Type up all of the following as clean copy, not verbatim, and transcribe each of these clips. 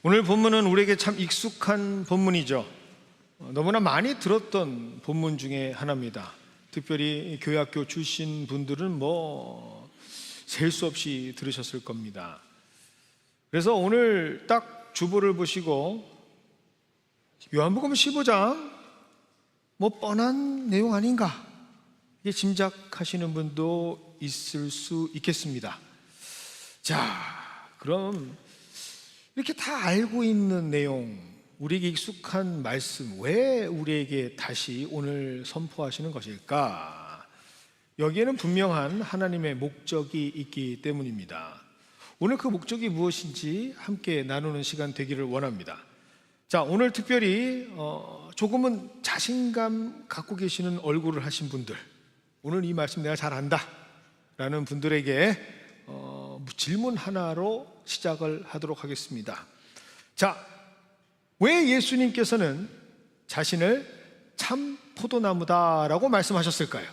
오늘 본문은 우리에게 참 익숙한 본문이죠. 너무나 많이 들었던 본문 중에 하나입니다. 특별히 교회학교 출신 분들은 셀 수 없이 들으셨을 겁니다. 그래서 오늘 딱 주보를 보시고 요한복음 15장 뻔한 내용 아닌가 이게 짐작하시는 분도 있을 수 있겠습니다. 자, 그럼 이렇게 다 알고 있는 내용, 우리에게 익숙한 말씀, 왜 우리에게 다시 오늘 선포하시는 것일까? 여기에는 분명한 하나님의 목적이 있기 때문입니다. 오늘 그 목적이 무엇인지 함께 나누는 시간 되기를 원합니다. 자, 오늘 특별히 조금은 자신감 갖고 계시는 얼굴을 하신 분들, 오늘 이 말씀 내가 잘 안다 라는 분들에게 질문 하나로 시작을 하도록 하겠습니다. 자, 왜 예수님께서는 자신을 참 포도나무다라고 말씀하셨을까요?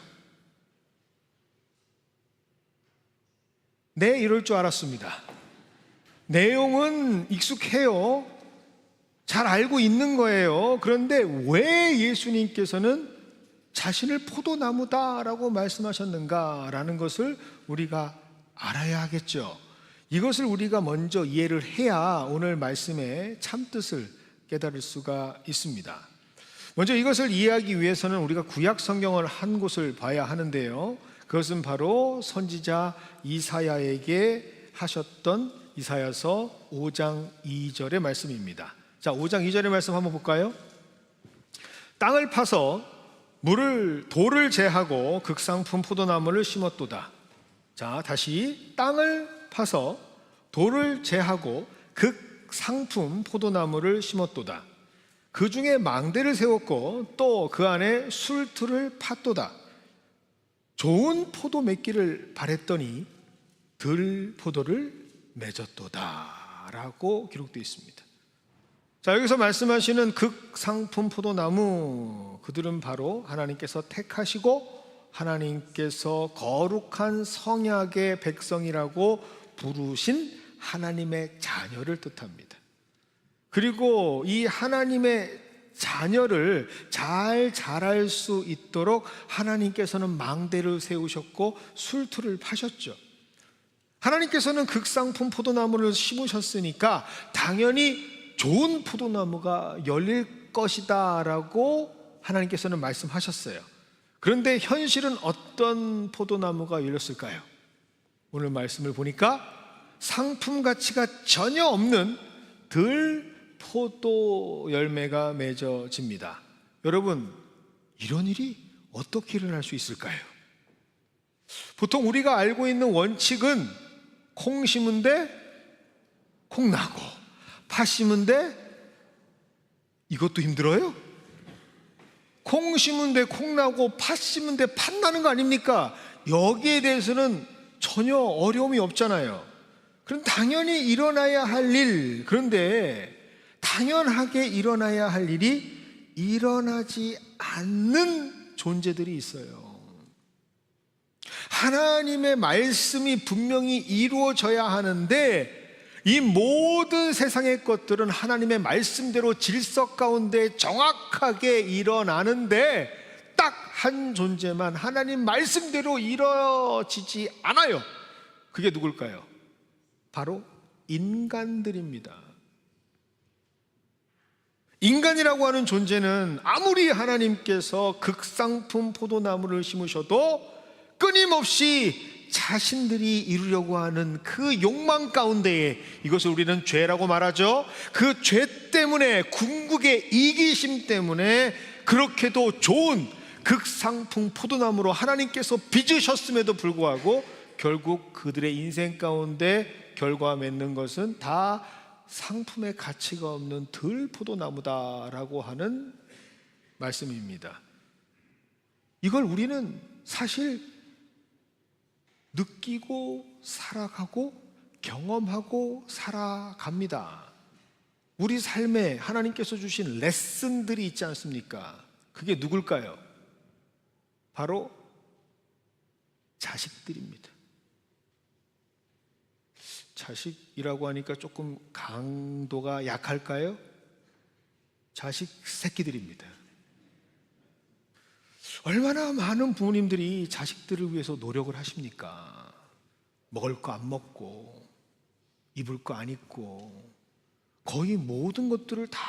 네, 이럴 줄 알았습니다. 내용은 익숙해요. 잘 알고 있는 거예요. 그런데 왜 예수님께서는 자신을 포도나무다라고 말씀하셨는가라는 것을 우리가 알아야 하겠죠. 이것을 우리가 먼저 이해를 해야 오늘 말씀의 참뜻을 깨달을 수가 있습니다. 먼저 이것을 이해하기 위해서는 우리가 구약 성경을 한 곳을 봐야 하는데요, 그것은 바로 선지자 이사야에게 하셨던 이사야서 5장 2절의 말씀입니다. 자, 5장 2절의 말씀 한번 볼까요? 땅을 파서 돌을 제하고 극상품 포도나무를 심었도다. 자, 다시 땅을 파서 돌을 제하고 극상품 포도나무를 심었도다. 그 중에 망대를 세웠고 또 그 안에 술틀을 팠도다. 좋은 포도 맺기를 바랬더니 들포도를 맺었도다 라고 기록되어 있습니다. 자, 여기서 말씀하시는 극상품 포도나무, 그들은 바로 하나님께서 택하시고 하나님께서 거룩한 성약의 백성이라고 부르신 하나님의 자녀를 뜻합니다. 그리고 이 하나님의 자녀를 잘 자랄 수 있도록 하나님께서는 망대를 세우셨고 술틀을 파셨죠. 하나님께서는 극상품 포도나무를 심으셨으니까 당연히 좋은 포도나무가 열릴 것이다 라고 하나님께서는 말씀하셨어요. 그런데 현실은 어떤 포도나무가 열렸을까요? 오늘 말씀을 보니까 상품 가치가 전혀 없는 들포도 열매가 맺어집니다. 여러분, 이런 일이 어떻게 일어날 수 있을까요? 보통 우리가 알고 있는 원칙은 콩 심은데 콩 나고, 팥 심은데 이것도 힘들어요? 콩 심은데 콩 나고 팥 심은데 팥 나는 거 아닙니까? 여기에 대해서는 전혀 어려움이 없잖아요. 그럼 당연히 일어나야 할 일, 그런데 당연하게 일어나야 할 일이 일어나지 않는 존재들이 있어요. 하나님의 말씀이 분명히 이루어져야 하는데 이 모든 세상의 것들은 하나님의 말씀대로 질서 가운데 정확하게 일어나는데 딱 한 존재만 하나님 말씀대로 이루어지지 않아요. 그게 누굴까요? 바로 인간들입니다. 인간이라고 하는 존재는 아무리 하나님께서 극상품 포도나무를 심으셔도 끊임없이 자신들이 이루려고 하는 그 욕망 가운데에, 이것을 우리는 죄라고 말하죠. 그 죄 때문에, 궁극의 이기심 때문에 그렇게도 좋은 극상품 포도나무로 하나님께서 빚으셨음에도 불구하고 결국 그들의 인생 가운데 결과 맺는 것은 다 상품의 가치가 없는 들포도나무다라고 하는 말씀입니다. 이걸 우리는 사실 느끼고 살아가고 경험하고 살아갑니다. 우리 삶에 하나님께서 주신 레슨들이 있지 않습니까? 그게 누굴까요? 바로 자식들입니다. 자식이라고 하니까 조금 강도가 약할까요? 자식 새끼들입니다. 얼마나 많은 부모님들이 자식들을 위해서 노력을 하십니까? 먹을 거 안 먹고, 입을 거 안 입고, 거의 모든 것들을 다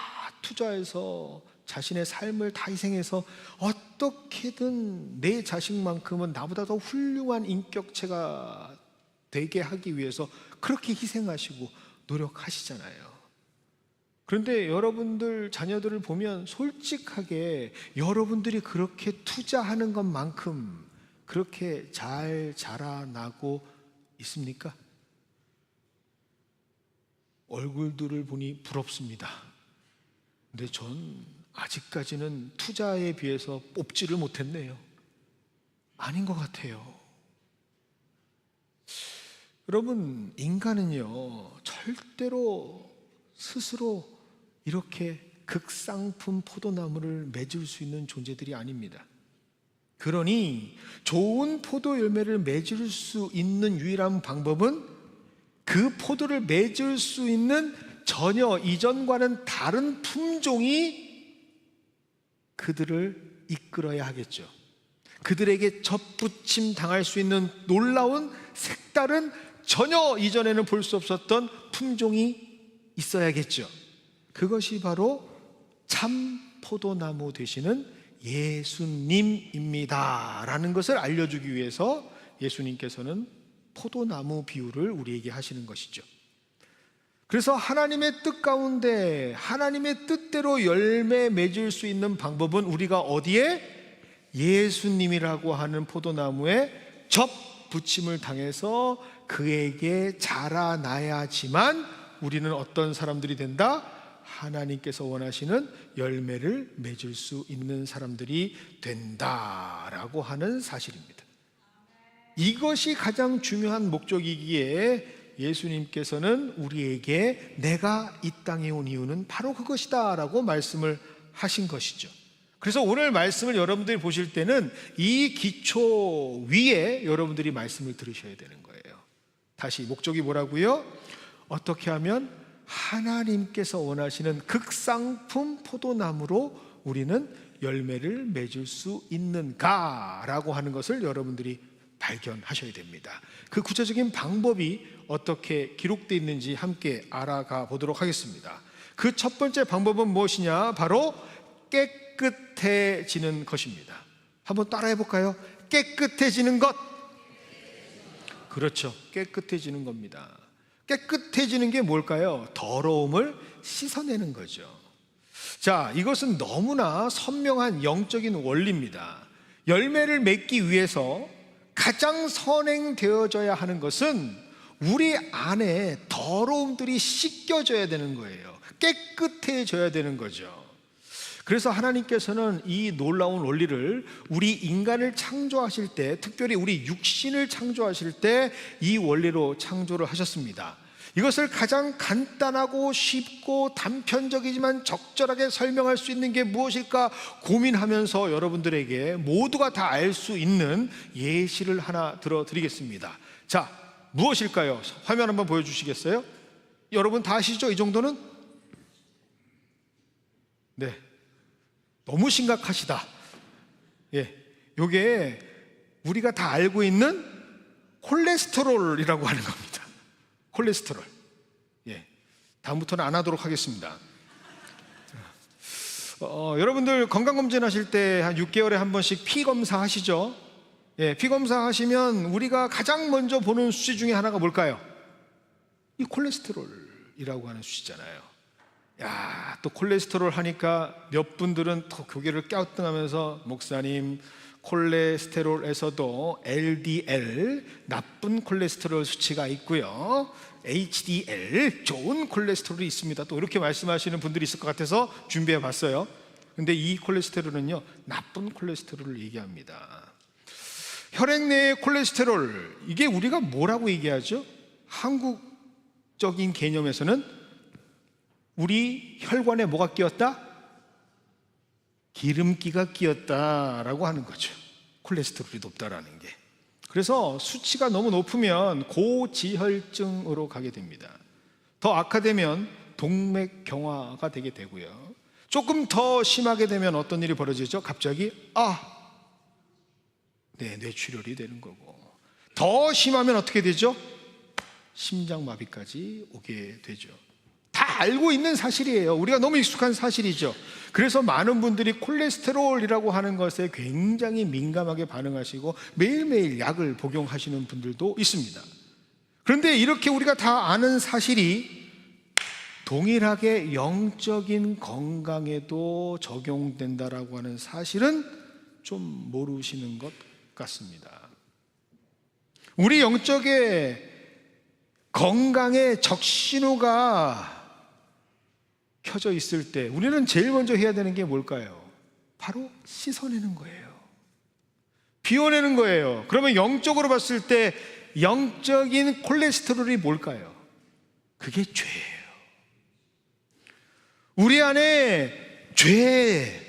투자해서 자신의 삶을 다 희생해서 어떻게든 내 자식만큼은 나보다 더 훌륭한 인격체가 되게 하기 위해서 그렇게 희생하시고 노력하시잖아요. 그런데 여러분들 자녀들을 보면 솔직하게 여러분들이 그렇게 투자하는 것만큼 그렇게 잘 자라나고 있습니까? 얼굴들을 보니 부럽습니다. 근데 전 아직까지는 투자에 비해서 뽑지를 못했네요. 아닌 것 같아요. 여러분, 인간은요, 절대로 스스로 이렇게 극상품 포도나무를 맺을 수 있는 존재들이 아닙니다. 그러니 좋은 포도 열매를 맺을 수 있는 유일한 방법은 그 포도를 맺을 수 있는 전혀 이전과는 다른 품종이 그들을 이끌어야 하겠죠. 그들에게 접붙임 당할 수 있는 놀라운 색다른 전혀 이전에는 볼 수 없었던 품종이 있어야겠죠. 그것이 바로 참 포도나무 되시는 예수님입니다 라는 것을 알려주기 위해서 예수님께서는 포도나무 비유를 우리에게 하시는 것이죠. 그래서 하나님의 뜻 가운데 하나님의 뜻대로 열매 맺을 수 있는 방법은 우리가 어디에? 예수님이라고 하는 포도나무에 접붙임을 당해서 그에게 자라나야지만 우리는 어떤 사람들이 된다? 하나님께서 원하시는 열매를 맺을 수 있는 사람들이 된다라고 하는 사실입니다. 이것이 가장 중요한 목적이기에 예수님께서는 우리에게 내가 이 땅에 온 이유는 바로 그것이다 라고 말씀을 하신 것이죠. 그래서 오늘 말씀을 여러분들이 보실 때는 이 기초 위에 여러분들이 말씀을 들으셔야 되는 거예요. 다시 목적이 뭐라고요? 어떻게 하면 하나님께서 원하시는 극상품 포도나무로 우리는 열매를 맺을 수 있는가라고 하는 것을 여러분들이 발견하셔야 됩니다. 그 구체적인 방법이 어떻게 기록되어 있는지 함께 알아가 보도록 하겠습니다. 그 첫 번째 방법은 무엇이냐? 바로 깨끗해지는 것입니다. 한번 따라해 볼까요? 깨끗해지는 것. 그렇죠. 깨끗해지는 겁니다. 깨끗해지는 게 뭘까요? 더러움을 씻어내는 거죠. 자, 이것은 너무나 선명한 영적인 원리입니다. 열매를 맺기 위해서 가장 선행되어져야 하는 것은 우리 안에 더러움들이 씻겨져야 되는 거예요. 깨끗해져야 되는 거죠. 그래서 하나님께서는 이 놀라운 원리를 우리 인간을 창조하실 때, 특별히 우리 육신을 창조하실 때 이 원리로 창조를 하셨습니다. 이것을 가장 간단하고 쉽고 단편적이지만 적절하게 설명할 수 있는 게 무엇일까 고민하면서 여러분들에게 모두가 다 알 수 있는 예시를 하나 들어드리겠습니다. 자, 무엇일까요? 화면 한번 보여주시겠어요? 여러분 다 아시죠? 이 정도는? 네, 너무 심각하시다. 예, 요게 우리가 다 알고 있는 콜레스테롤이라고 하는 겁니다. 콜레스테롤. 예, 다음부터는 안 하도록 하겠습니다. 여러분들 건강검진 하실 때 한 6개월에 한 번씩 피 검사 하시죠? 예, 피 검사 하시면 우리가 가장 먼저 보는 수치 중에 하나가 뭘까요? 이 콜레스테롤이라고 하는 수치잖아요. 야, 또 콜레스테롤 하니까 몇 분들은 또 고개를 갸우뚱하면서 목사님, 콜레스테롤에서도 LDL 나쁜 콜레스테롤 수치가 있고요, HDL 좋은 콜레스테롤이 있습니다. 또 이렇게 말씀하시는 분들이 있을 것 같아서 준비해 봤어요. 근데 이 콜레스테롤은요, 나쁜 콜레스테롤을 얘기합니다. 혈액 내의 콜레스테롤, 이게 우리가 뭐라고 얘기하죠? 한국적인 개념에서는 우리 혈관에 뭐가 끼었다? 기름기가 끼었다라고 하는 거죠. 콜레스테롤이 높다라는 게. 그래서 수치가 너무 높으면 고지혈증으로 가게 됩니다. 더 악화되면 동맥경화가 되게 되고요. 조금 더 심하게 되면 어떤 일이 벌어지죠? 갑자기 뇌출혈이 되는 거고, 더 심하면 어떻게 되죠? 심장마비까지 오게 되죠. 다 알고 있는 사실이에요. 우리가 너무 익숙한 사실이죠. 그래서 많은 분들이 콜레스테롤이라고 하는 것에 굉장히 민감하게 반응하시고 매일매일 약을 복용하시는 분들도 있습니다. 그런데 이렇게 우리가 다 아는 사실이 동일하게 영적인 건강에도 적용된다라고 하는 사실은 좀 모르시는 것 같습니다. 우리 영적의 건강의 적신호가 켜져 있을 때 우리는 제일 먼저 해야 되는 게 뭘까요? 바로 씻어내는 거예요. 비워내는 거예요. 그러면 영적으로 봤을 때 영적인 콜레스테롤이 뭘까요? 그게 죄예요. 우리 안에 죄,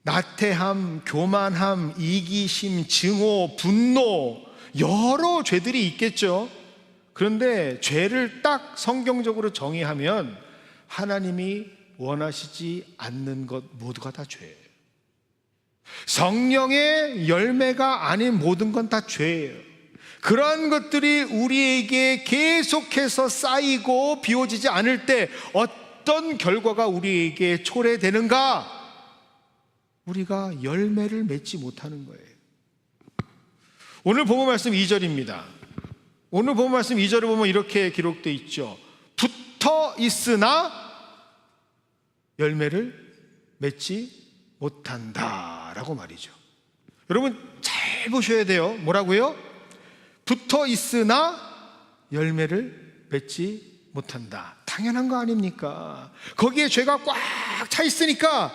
나태함, 교만함, 이기심, 증오, 분노, 여러 죄들이 있겠죠. 그런데 죄를 딱 성경적으로 정의하면 하나님이 원하시지 않는 것 모두가 다 죄예요. 성령의 열매가 아닌 모든 건 다 죄예요. 그러한 것들이 우리에게 계속해서 쌓이고 비워지지 않을 때 어떤 결과가 우리에게 초래되는가? 우리가 열매를 맺지 못하는 거예요. 오늘 본문 말씀 2절입니다. 오늘 본문 말씀 2절을 보면 이렇게 기록되어 있죠. 붙어 있으나 열매를 맺지 못한다 라고 말이죠. 여러분 잘 보셔야 돼요. 뭐라고요? 붙어 있으나 열매를 맺지 못한다. 당연한 거 아닙니까? 거기에 죄가 꽉 차 있으니까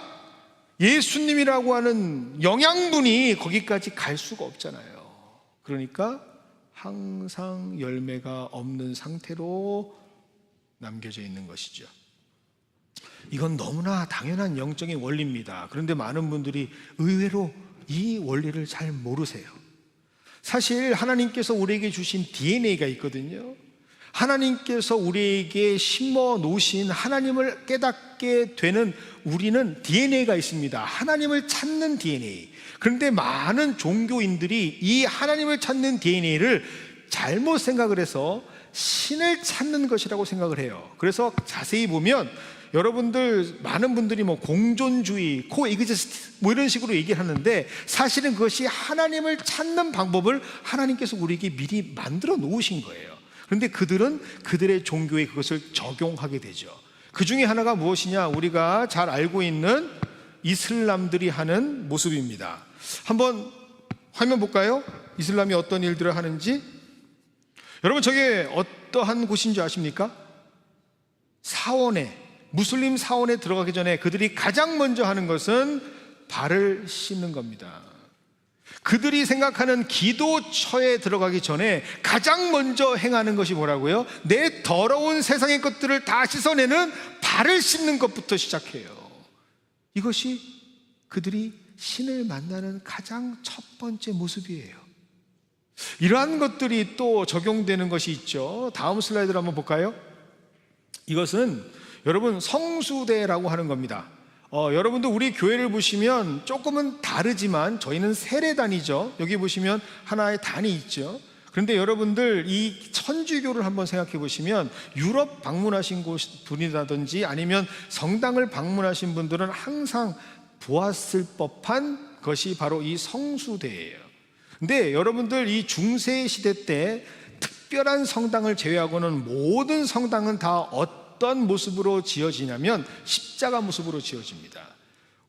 예수님이라고 하는 영양분이 거기까지 갈 수가 없잖아요. 그러니까 항상 열매가 없는 상태로 남겨져 있는 것이죠. 이건 너무나 당연한 영적인 원리입니다. 그런데 많은 분들이 의외로 이 원리를 잘 모르세요. 사실 하나님께서 우리에게 주신 DNA가 있거든요. 하나님께서 우리에게 심어 놓으신 하나님을 깨닫게 되는 우리는 DNA가 있습니다. 하나님을 찾는 DNA. 그런데 많은 종교인들이 이 하나님을 찾는 DNA를 잘못 생각을 해서 신을 찾는 것이라고 생각을 해요. 그래서 자세히 보면 여러분들 많은 분들이 공존주의, 코엑지스트 이런 식으로 얘기를 하는데 사실은 그것이 하나님을 찾는 방법을 하나님께서 우리에게 미리 만들어 놓으신 거예요. 그런데 그들은 그들의 종교에 그것을 적용하게 되죠. 그 중에 하나가 무엇이냐? 우리가 잘 알고 있는 이슬람들이 하는 모습입니다. 한번 화면 볼까요? 이슬람이 어떤 일들을 하는지. 여러분 저게 어떠한 곳인지 아십니까? 사원에, 무슬림 사원에 들어가기 전에 그들이 가장 먼저 하는 것은 발을 씻는 겁니다. 그들이 생각하는 기도처에 들어가기 전에 가장 먼저 행하는 것이 뭐라고요? 내 더러운 세상의 것들을 다 씻어내는 발을 씻는 것부터 시작해요. 이것이 그들이 신을 만나는 가장 첫 번째 모습이에요. 이러한 것들이 또 적용되는 것이 있죠. 다음 슬라이드를 한번 볼까요? 이것은 여러분 성수대라고 하는 겁니다. 여러분도 우리 교회를 보시면 조금은 다르지만 저희는 세례단이죠. 여기 보시면 하나의 단이 있죠. 그런데 여러분들 이 천주교를 한번 생각해 보시면 유럽 방문하신 분이라든지 아니면 성당을 방문하신 분들은 항상 보았을 법한 것이 바로 이 성수대예요. 근데 여러분들 이 중세 시대 때 특별한 성당을 제외하고는 모든 성당은 다 어떤 모습으로 지어지냐면 십자가 모습으로 지어집니다.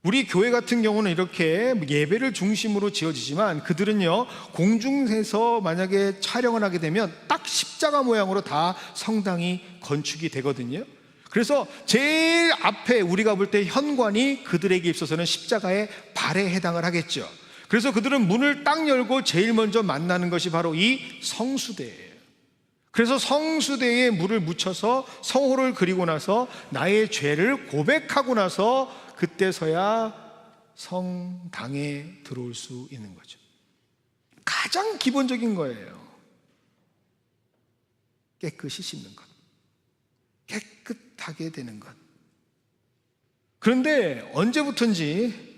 우리 교회 같은 경우는 이렇게 예배를 중심으로 지어지지만 그들은요 공중에서 만약에 촬영을 하게 되면 딱 십자가 모양으로 다 성당이 건축이 되거든요. 그래서 제일 앞에 우리가 볼 때 현관이 그들에게 있어서는 십자가의 발에 해당을 하겠죠. 그래서 그들은 문을 딱 열고 제일 먼저 만나는 것이 바로 이 성수대예요. 그래서 성수대에 물을 묻혀서 성호를 그리고 나서 나의 죄를 고백하고 나서 그때서야 성당에 들어올 수 있는 거죠. 가장 기본적인 거예요. 깨끗이 씻는 것, 깨끗하게 되는 것. 그런데 언제부턴지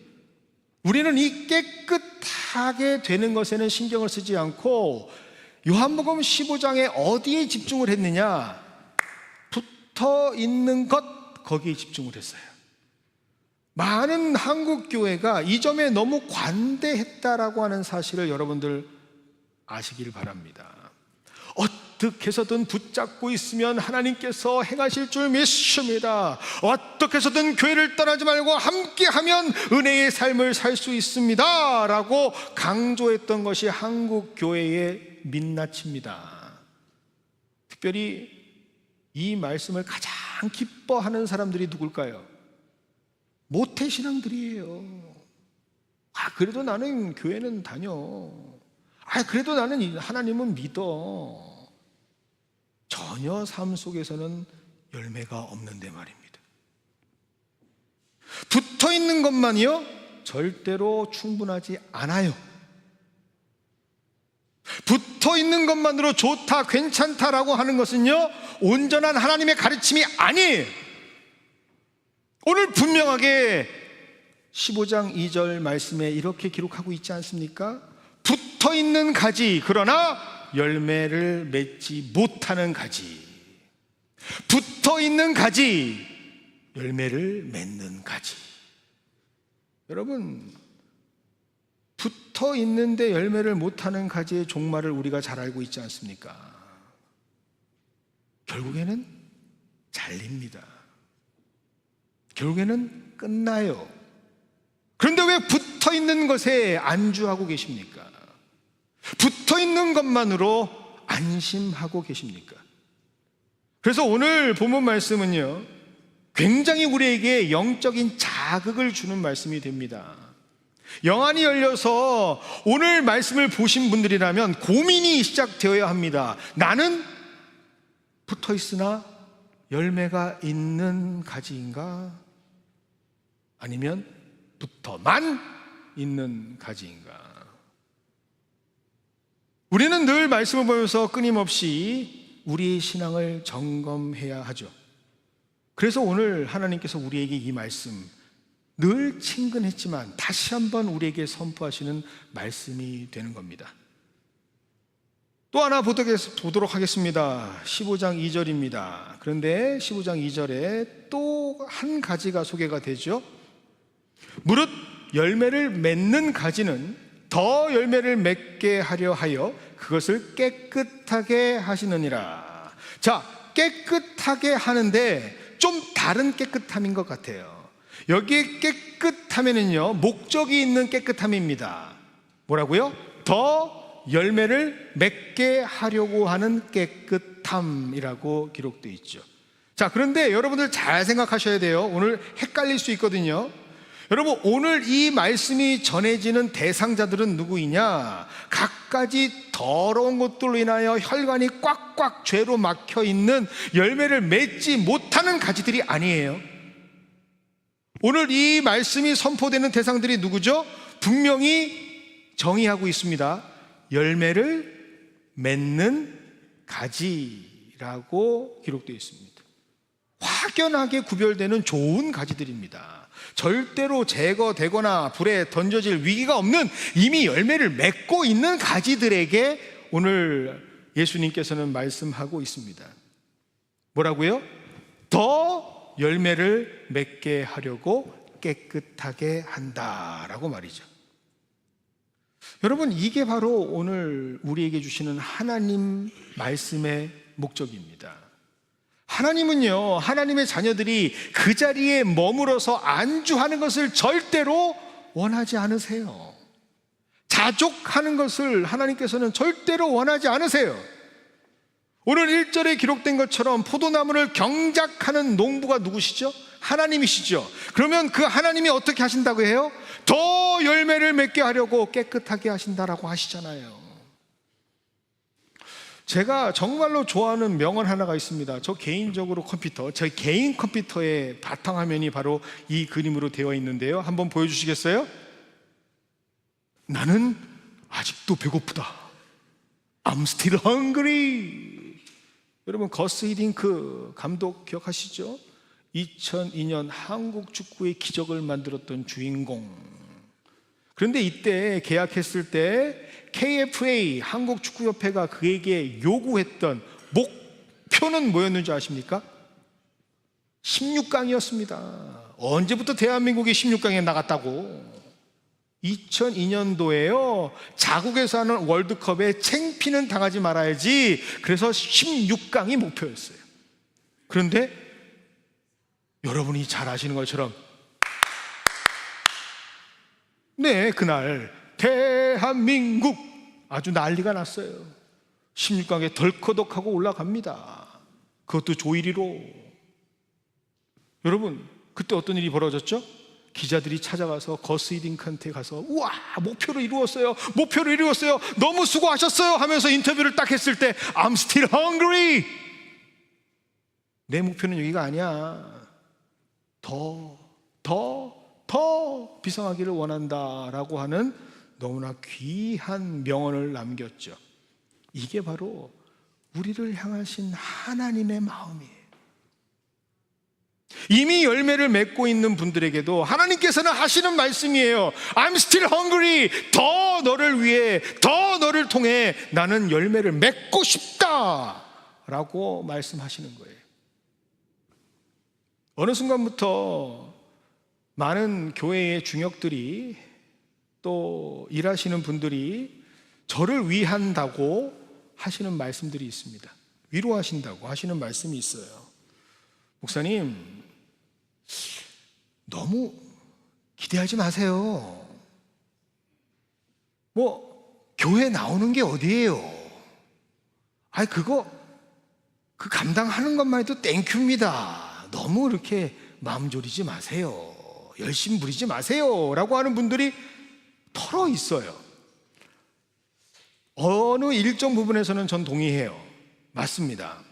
우리는 이 깨끗하게 되는 것에는 신경을 쓰지 않고 요한복음 15장에 어디에 집중을 했느냐? 붙어 있는 것, 거기에 집중을 했어요. 많은 한국 교회가 이 점에 너무 관대했다라고 하는 사실을 여러분들 아시길 바랍니다. 어떻게 해서든 붙잡고 있으면 하나님께서 행하실 줄 믿습니다. 어떻게 해서든 교회를 떠나지 말고 함께하면 은혜의 삶을 살 수 있습니다 라고 강조했던 것이 한국 교회의 민낯입니다. 특별히 이 말씀을 가장 기뻐하는 사람들이 누굴까요? 모태신앙들이에요. 그래도 나는 교회는 다녀. 그래도 나는 하나님은 믿어. 전혀 삶 속에서는 열매가 없는데 말입니다. 붙어 있는 것만이요? 절대로 충분하지 않아요. 붙어 있는 것만으로 좋다, 괜찮다라고 하는 것은요, 온전한 하나님의 가르침이 아니에요. 오늘 분명하게 15장 2절 말씀에 이렇게 기록하고 있지 않습니까? 붙어 있는 가지, 그러나 열매를 맺지 못하는 가지. 붙어 있는 가지, 열매를 맺는 가지. 여러분, 붙어 있는데 열매를 못하는 가지의 종말을 우리가 잘 알고 있지 않습니까? 결국에는 잘립니다. 결국에는 끝나요. 그런데 왜 붙어 있는 것에 안주하고 계십니까? 붙어 있는 것만으로 안심하고 계십니까? 그래서 오늘 본문 말씀은요, 굉장히 우리에게 영적인 자극을 주는 말씀이 됩니다. 영안이 열려서 오늘 말씀을 보신 분들이라면 고민이 시작되어야 합니다. 나는 붙어 있으나 열매가 있는 가지인가? 아니면 붙어만 있는 가지인가? 우리는 늘 말씀을 보면서 끊임없이 우리의 신앙을 점검해야 하죠. 그래서 오늘 하나님께서 우리에게 이 말씀, 늘 친근했지만 다시 한번 우리에게 선포하시는 말씀이 되는 겁니다. 또 하나 보도록 하겠습니다. 15장 2절입니다. 그런데 15장 2절에 또 한 가지가 소개가 되죠. 무릇 열매를 맺는 가지는 더 열매를 맺게 하려 하여 그것을 깨끗하게 하시느니라. 자, 깨끗하게 하는데 좀 다른 깨끗함인 것 같아요. 여기에 깨끗함에는요, 목적이 있는 깨끗함입니다. 뭐라고요? 더 열매를 맺게 하려고 하는 깨끗함이라고 기록되어 있죠. 자, 그런데 여러분들 잘 생각하셔야 돼요. 오늘 헷갈릴 수 있거든요. 여러분, 오늘 이 말씀이 전해지는 대상자들은 누구이냐? 갖가지 더러운 것들로 인하여 혈관이 꽉꽉 죄로 막혀 있는 열매를 맺지 못하는 가지들이 아니에요. 오늘 이 말씀이 선포되는 대상들이 누구죠? 분명히 정의하고 있습니다. 열매를 맺는 가지라고 기록되어 있습니다. 확연하게 구별되는 좋은 가지들입니다. 절대로 제거되거나 불에 던져질 위기가 없는 이미 열매를 맺고 있는 가지들에게 오늘 예수님께서는 말씀하고 있습니다. 뭐라고요? 더 열매를 맺게 하려고 깨끗하게 한다라고 말이죠. 여러분, 이게 바로 오늘 우리에게 주시는 하나님 말씀의 목적입니다. 하나님은요, 하나님의 자녀들이 그 자리에 머물러서 안주하는 것을 절대로 원하지 않으세요. 자족하는 것을 하나님께서는 절대로 원하지 않으세요. 오늘 1절에 기록된 것처럼 포도나무를 경작하는 농부가 누구시죠? 하나님이시죠. 그러면 그 하나님이 어떻게 하신다고 해요? 더 열매를 맺게 하려고 깨끗하게 하신다라고 하시잖아요. 제가 정말로 좋아하는 명언 하나가 있습니다. 저 개인적으로 제 개인 컴퓨터의 바탕화면이 바로 이 그림으로 되어 있는데요. 한번 보여주시겠어요? 나는 아직도 배고프다. I'm still hungry. 여러분, 거스 히딩크 감독 기억하시죠? 2002년 한국 축구의 기적을 만들었던 주인공. 그런데 이때 계약했을 때 KFA 한국축구협회가 그에게 요구했던 목표는 뭐였는지 아십니까? 16강이었습니다. 언제부터 대한민국이 16강에 나갔다고? 2002년도에요. 자국에서 하는 월드컵에 창피는 당하지 말아야지. 그래서 16강이 목표였어요. 그런데 여러분이 잘 아시는 것처럼 네, 그날 대한민국 아주 난리가 났어요. 16강에 덜커덕하고 올라갑니다. 그것도 조일이로. 여러분, 그때 어떤 일이 벌어졌죠? 기자들이 찾아가서 거스 히딩크한테 가서 우와, 목표를 이루었어요. 목표를 이루었어요. 너무 수고하셨어요 하면서 인터뷰를 딱 했을 때 I'm still hungry. 내 목표는 여기가 아니야. 더 비상하기를 원한다라고 하는 너무나 귀한 명언을 남겼죠. 이게 바로 우리를 향하신 하나님의 마음이에요. 이미 열매를 맺고 있는 분들에게도 하나님께서는 하시는 말씀이에요. I'm still hungry. 더 너를 위해, 더 너를 통해 나는 열매를 맺고 싶다 라고 말씀하시는 거예요. 어느 순간부터 많은 교회의 중역들이 또 일하시는 분들이 저를 위한다고 하시는 말씀들이 있습니다. 위로하신다고 하시는 말씀이 있어요. 목사님, 너무 기대하지 마세요. 교회 나오는 게 어디예요? 그 감당하는 것만 해도 땡큐입니다. 너무 이렇게 마음 졸이지 마세요. 열심 부리지 마세요 라고 하는 분들이 털어 있어요. 어느 일정 부분에서는 전 동의해요. 맞습니다.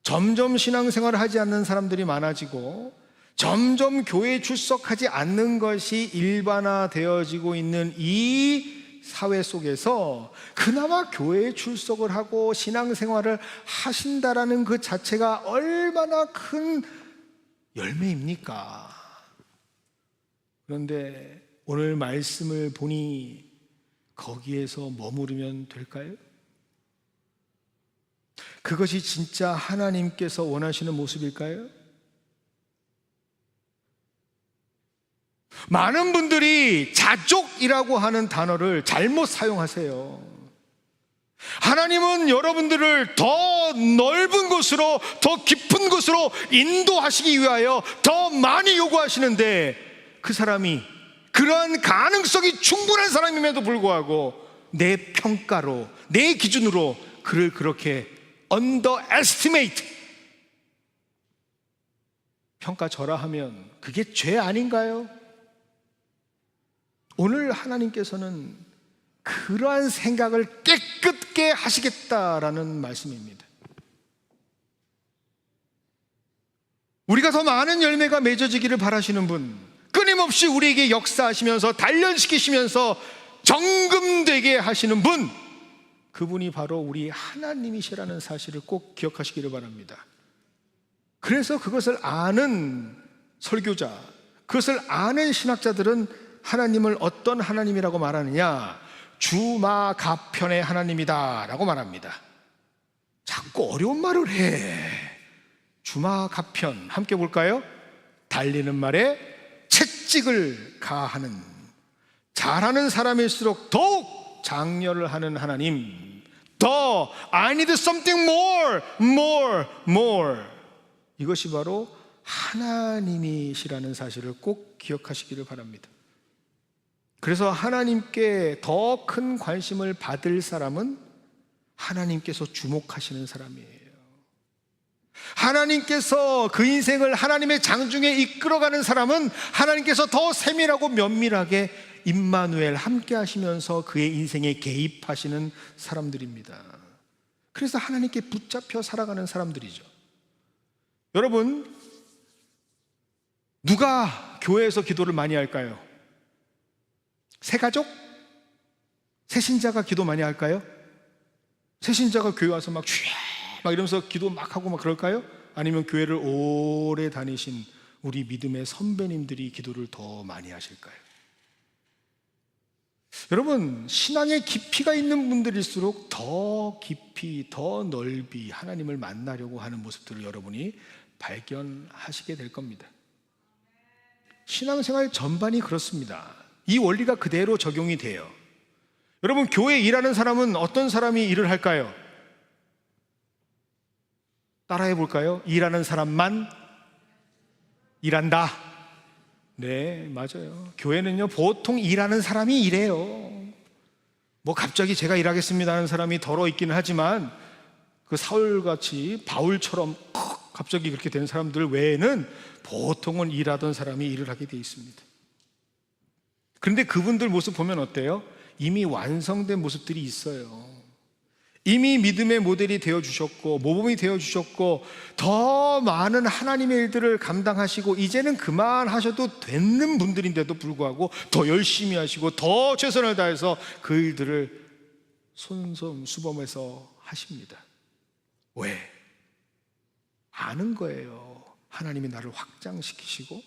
점점 신앙생활을 하지 않는 사람들이 많아지고 점점 교회에 출석하지 않는 것이 일반화되어지고 있는 이 사회 속에서 그나마 교회에 출석을 하고 신앙생활을 하신다라는 그 자체가 얼마나 큰 열매입니까? 그런데 오늘 말씀을 보니 거기에서 머무르면 될까요? 그것이 진짜 하나님께서 원하시는 모습일까요? 많은 분들이 자족이라고 하는 단어를 잘못 사용하세요. 하나님은 여러분들을 더 넓은 곳으로, 더 깊은 곳으로 인도하시기 위하여 더 많이 요구하시는데 그 사람이 그러한 가능성이 충분한 사람임에도 불구하고 내 평가로, 내 기준으로 그를 그렇게 underestimate, 평가절하하면 그게 죄 아닌가요? 오늘 하나님께서는 그러한 생각을 깨끗게 하시겠다라는 말씀입니다. 우리가 더 많은 열매가 맺어지기를 바라시는 분, 끊임없이 우리에게 역사하시면서 단련시키시면서 정금되게 하시는 분, 그분이 바로 우리 하나님이시라는 사실을 꼭 기억하시기를 바랍니다. 그래서 그것을 아는 설교자, 그것을 아는 신학자들은 하나님을 어떤 하나님이라고 말하느냐? 주마가편의 하나님이다 라고 말합니다. 자꾸 어려운 말을 해. 주마가편, 함께 볼까요? 달리는 말에 채찍을 가하는, 잘하는 사람일수록 더욱 장려를 하는 하나님. 더 I need something more. 이것이 바로 하나님이시라는 사실을 꼭 기억하시기를 바랍니다. 그래서 하나님께 더 큰 관심을 받을 사람은 하나님께서 주목하시는 사람이에요. 하나님께서 그 인생을 하나님의 장중에 이끌어가는 사람은 하나님께서 더 세밀하고 면밀하게 임마누엘 함께 하시면서 그의 인생에 개입하시는 사람들입니다. 그래서 하나님께 붙잡혀 살아가는 사람들이죠. 여러분, 누가 교회에서 기도를 많이 할까요? 새가족? 새신자가 기도 많이 할까요? 새신자가 교회 와서 막 이러면서 기도 막 하고 막 그럴까요? 아니면 교회를 오래 다니신 우리 믿음의 선배님들이 기도를 더 많이 하실까요? 여러분, 신앙의 깊이가 있는 분들일수록 더 깊이, 더 넓이 하나님을 만나려고 하는 모습들을 여러분이 발견하시게 될 겁니다. 신앙생활 전반이 그렇습니다. 이 원리가 그대로 적용이 돼요. 여러분, 교회에 일하는 사람은 어떤 사람이 일을 할까요? 따라해 볼까요? 일하는 사람만 일한다. 네, 맞아요. 교회는요, 보통 일하는 사람이 일해요. 뭐 갑자기 제가 일하겠습니다 하는 사람이 덜어 있기는 하지만 그 사울같이 바울처럼 갑자기 그렇게 된 사람들 외에는 보통은 일하던 사람이 일을 하게 돼 있습니다. 그런데 그분들 모습 보면 어때요? 이미 완성된 모습들이 있어요. 이미 믿음의 모델이 되어주셨고 모범이 되어주셨고 더 많은 하나님의 일들을 감당하시고 이제는 그만하셔도 되는 분들인데도 불구하고 더 열심히 하시고 더 최선을 다해서 그 일들을 솔선수범해서 하십니다. 왜? 아는 거예요. 하나님이 나를 확장시키시고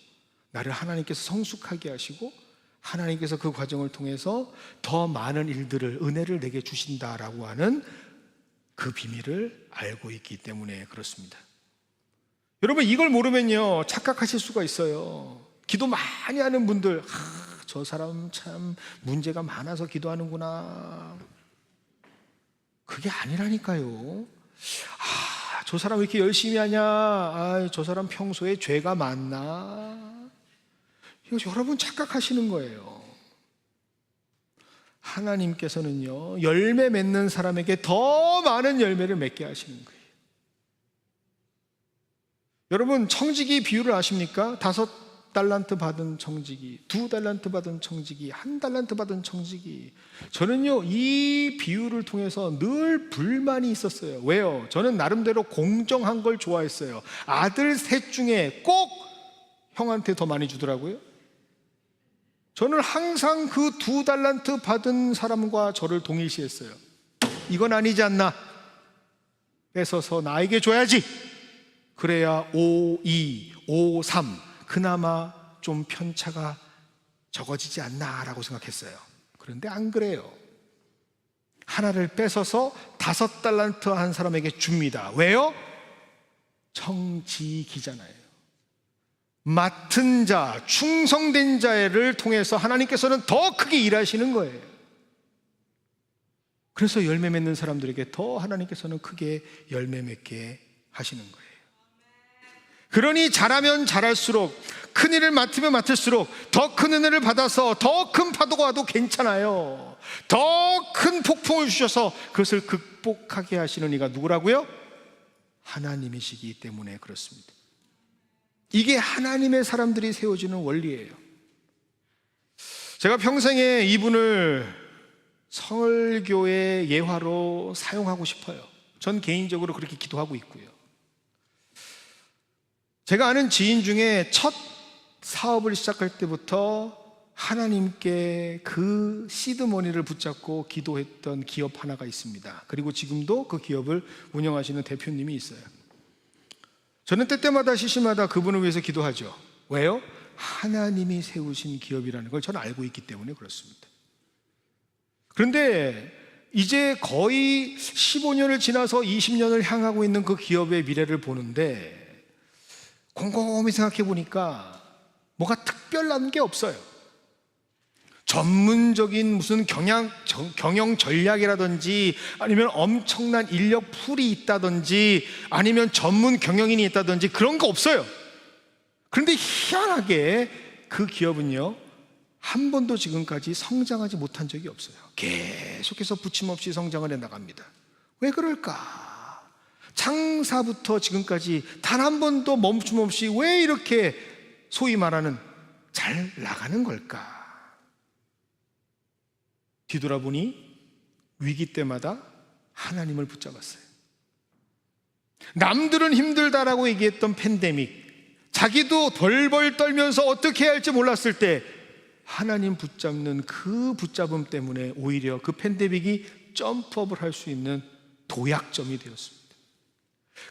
나를 하나님께서 성숙하게 하시고 하나님께서 그 과정을 통해서 더 많은 일들을, 은혜를 내게 주신다라고 하는 그 비밀을 알고 있기 때문에 그렇습니다. 여러분, 이걸 모르면요 착각하실 수가 있어요. 기도 많이 하는 분들, 저 사람 참 문제가 많아서 기도하는구나. 그게 아니라니까요. 저 사람 왜 이렇게 열심히 하냐, 저 사람 평소에 죄가 많나. 이거 여러분 착각하시는 거예요. 하나님께서는요 열매 맺는 사람에게 더 많은 열매를 맺게 하시는 거예요. 여러분, 청지기 비유를 아십니까? 5달란트 받은 청지기, 2달란트 받은 청지기, 1달란트 받은 청지기. 저는요 이 비유를 통해서 늘 불만이 있었어요. 왜요? 저는 나름대로 공정한 걸 좋아했어요. 아들 셋 중에 꼭 형한테 더 많이 주더라고요. 저는 항상 그 2달란트 받은 사람과 저를 동일시했어요. 이건 아니지 않나? 뺏어서 나에게 줘야지. 그래야 5, 2, 5, 3 그나마 좀 편차가 적어지지 않나라고 생각했어요. 그런데 안 그래요. 하나를 뺏어서 5달란트 한 사람에게 줍니다. 왜요? 청지기잖아요. 맡은 자, 충성된 자를 통해서 하나님께서는 더 크게 일하시는 거예요. 그래서 열매 맺는 사람들에게 더 하나님께서는 크게 열매 맺게 하시는 거예요. 그러니 잘하면 잘할수록, 큰 일을 맡으면 맡을수록 더 큰 은혜를 받아서 더 큰 파도가 와도 괜찮아요. 더 큰 폭풍을 주셔서 그것을 극복하게 하시는 이가 누구라고요? 하나님이시기 때문에 그렇습니다. 이게 하나님의 사람들이 세워지는 원리예요. 제가 평생에 이분을 설교의 예화로 사용하고 싶어요. 전 개인적으로 그렇게 기도하고 있고요. 제가 아는 지인 중에 첫 사업을 시작할 때부터 하나님께 그 시드머니를 붙잡고 기도했던 기업 하나가 있습니다. 그리고 지금도 그 기업을 운영하시는 대표님이 있어요. 저는 때때마다 시시마다 그분을 위해서 기도하죠. 왜요? 하나님이 세우신 기업이라는 걸 저는 알고 있기 때문에 그렇습니다. 그런데 이제 거의 15년을 지나서 20년을 향하고 있는 그 기업의 미래를 보는데 곰곰이 생각해 보니까 뭐가 특별한 게 없어요. 전문적인 무슨 경영 전략이라든지 아니면 엄청난 인력 풀이 있다든지 아니면 전문 경영인이 있다든지 그런 거 없어요. 그런데 희한하게 그 기업은요 한 번도 지금까지 성장하지 못한 적이 없어요. 계속해서 부침없이 성장을 해나갑니다. 왜 그럴까? 창사부터 지금까지 단 한 번도 멈춤 없이 왜 이렇게 소위 말하는 잘 나가는 걸까? 뒤돌아보니 위기 때마다 하나님을 붙잡았어요. 남들은 힘들다라고 얘기했던 팬데믹, 자기도 벌벌 떨면서 어떻게 해야 할지 몰랐을 때 하나님 붙잡는 그 붙잡음 때문에 오히려 그 팬데믹이 점프업을 할 수 있는 도약점이 되었습니다.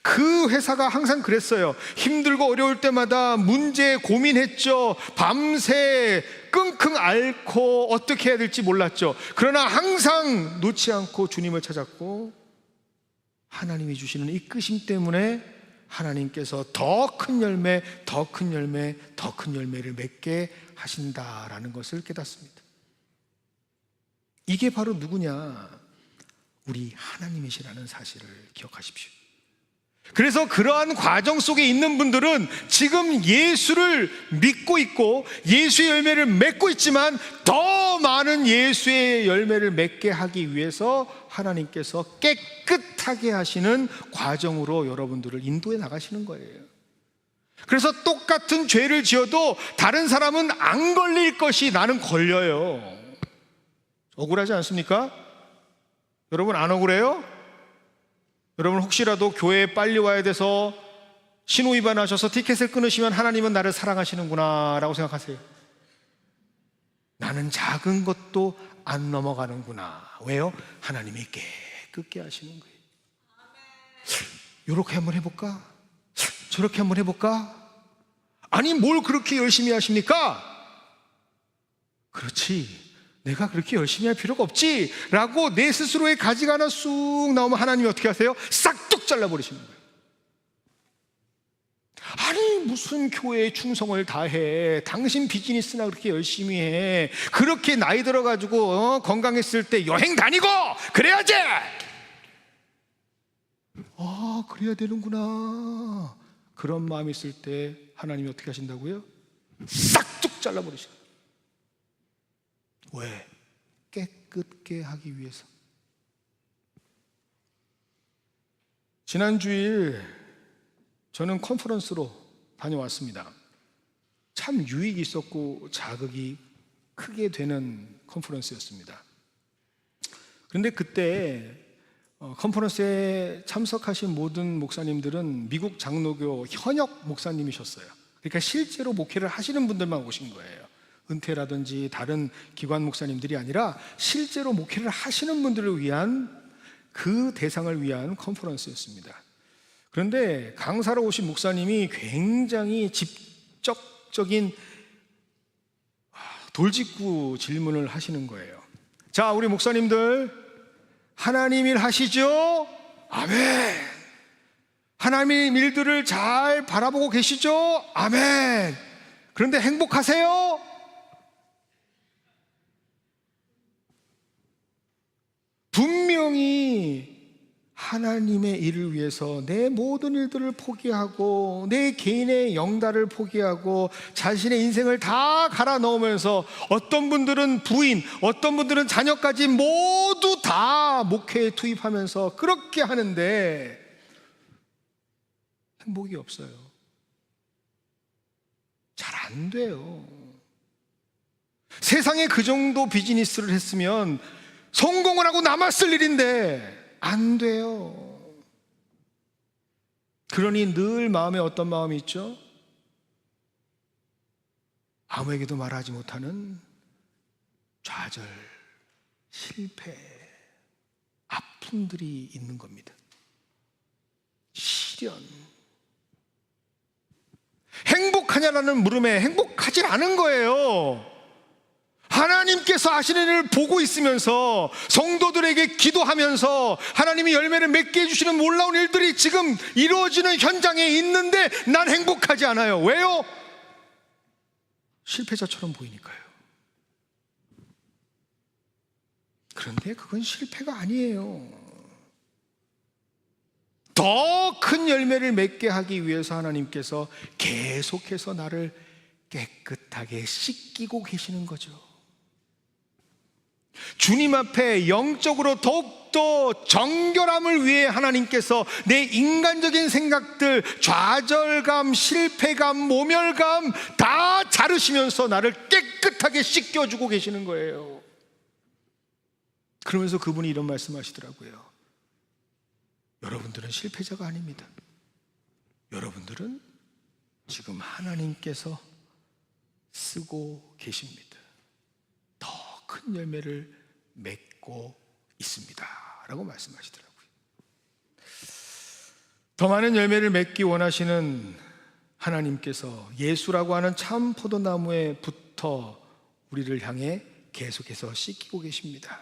그 회사가 항상 그랬어요. 힘들고 어려울 때마다 문제 고민했죠. 밤새 끙끙 앓고 어떻게 해야 될지 몰랐죠. 그러나 항상 놓지 않고 주님을 찾았고, 하나님이 주시는 이끄심 때문에 하나님께서 더 큰 열매, 더 큰 열매, 더 큰 열매를 맺게 하신다라는 것을 깨닫습니다. 이게 바로 누구냐? 우리 하나님이시라는 사실을 기억하십시오. 그래서 그러한 과정 속에 있는 분들은 지금 예수를 믿고 있고 예수의 열매를 맺고 있지만, 더 많은 예수의 열매를 맺게 하기 위해서 하나님께서 깨끗하게 하시는 과정으로 여러분들을 인도해 나가시는 거예요. 그래서 똑같은 죄를 지어도 다른 사람은 안 걸릴 것이 나는 걸려요. 억울하지 않습니까? 여러분 안 억울해요? 여러분 혹시라도 교회에 빨리 와야 돼서 신호 위반하셔서 티켓을 끊으시면 하나님은 나를 사랑하시는구나 라고 생각하세요? 나는 작은 것도 안 넘어가는구나. 왜요? 하나님이 깨끗게 하시는 거예요. 이렇게 한번 해볼까? 저렇게 한번 해볼까? 아니 뭘 그렇게 열심히 하십니까? 그렇지, 내가 그렇게 열심히 할 필요가 없지 라고 내 스스로의 가지가 하나 쑥 나오면 하나님이 어떻게 하세요? 싹둑 잘라버리시는 거예요. 아니 무슨 교회에 충성을 다해, 당신 비즈니스나 그렇게 열심히 해, 그렇게 나이 들어가지고 건강했을 때 여행 다니고 그래야지. 아 그래야 되는구나. 그런 마음이 있을 때 하나님이 어떻게 하신다고요? 싹둑 잘라버리시는 거예요. 왜? 깨끗게 하기 위해서. 지난 주일 저는 컨퍼런스로 다녀왔습니다. 참 유익이 있었고 자극이 크게 되는 컨퍼런스였습니다. 그런데 그때 컨퍼런스에 참석하신 모든 목사님들은 미국 장로교 현역 목사님이셨어요. 그러니까 실제로 목회를 하시는 분들만 오신 거예요. 은퇴라든지 다른 기관 목사님들이 아니라 실제로 목회를 하시는 분들을 위한, 그 대상을 위한 컨퍼런스였습니다. 그런데 강사로 오신 목사님이 굉장히 직접적인 돌직구 질문을 하시는 거예요. 자, 우리 목사님들, 하나님 일 하시죠? 아멘. 하나님 일들을 잘 바라보고 계시죠? 아멘. 그런데 행복하세요? 분명히 하나님의 일을 위해서 내 모든 일들을 포기하고 내 개인의 영달을 포기하고 자신의 인생을 다 갈아 넣으면서, 어떤 분들은 부인, 어떤 분들은 자녀까지 모두 다 목회에 투입하면서 그렇게 하는데 행복이 없어요. 잘 안 돼요. 세상에 그 정도 비즈니스를 했으면 성공을 하고 남았을 일인데 안 돼요. 그러니 늘 마음에 어떤 마음이 있죠? 아무에게도 말하지 못하는 좌절, 실패, 아픔들이 있는 겁니다. 시련. 행복하냐라는 물음에 행복하지 않은 거예요. 하나님께서 하시는 일을 보고 있으면서, 성도들에게 기도하면서 하나님이 열매를 맺게 해주시는 놀라운 일들이 지금 이루어지는 현장에 있는데 난 행복하지 않아요. 왜요? 실패자처럼 보이니까요. 그런데 그건 실패가 아니에요. 더 큰 열매를 맺게 하기 위해서 하나님께서 계속해서 나를 깨끗하게 씻기고 계시는 거죠. 주님 앞에 영적으로 더욱더 정결함을 위해 하나님께서 내 인간적인 생각들, 좌절감, 실패감, 모멸감 다 자르시면서 나를 깨끗하게 씻겨주고 계시는 거예요. 그러면서 그분이 이런 말씀하시더라고요. 여러분들은 실패자가 아닙니다. 여러분들은 지금 하나님께서 쓰고 계십니다. 큰 열매를 맺고 있습니다 라고 말씀하시더라고요. 더 많은 열매를 맺기 원하시는 하나님께서 예수라고 하는 참 포도나무에 붙어 우리를 향해 계속해서 씻기고 계십니다.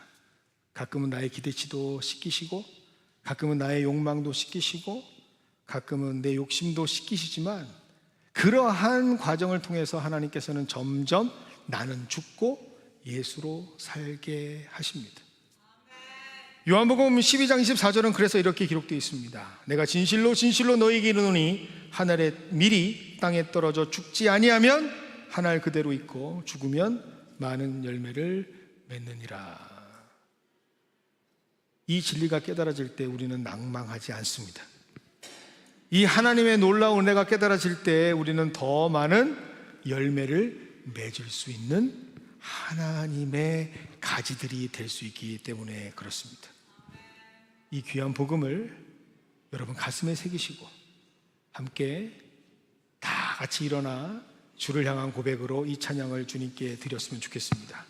가끔은 나의 기대치도 씻기시고, 가끔은 나의 욕망도 씻기시고, 가끔은 내 욕심도 씻기시지만, 그러한 과정을 통해서 하나님께서는 점점 나는 죽고 예수로 살게 하십니다. 요한복음 12장 24절은 그래서 이렇게 기록되어 있습니다. 내가 진실로 진실로 너희에게 이르노니 한 알의 밀이 땅에 떨어져 죽지 아니하면 한 알 그대로 있고 죽으면 많은 열매를 맺느니라. 이 진리가 깨달아질 때 우리는 낭망하지 않습니다. 이 하나님의 놀라운 은혜가 깨달아질 때 우리는 더 많은 열매를 맺을 수 있는 하나님의 가지들이 될 수 있기 때문에 그렇습니다. 이 귀한 복음을 여러분 가슴에 새기시고 함께 다 같이 일어나 주를 향한 고백으로 이 찬양을 주님께 드렸으면 좋겠습니다.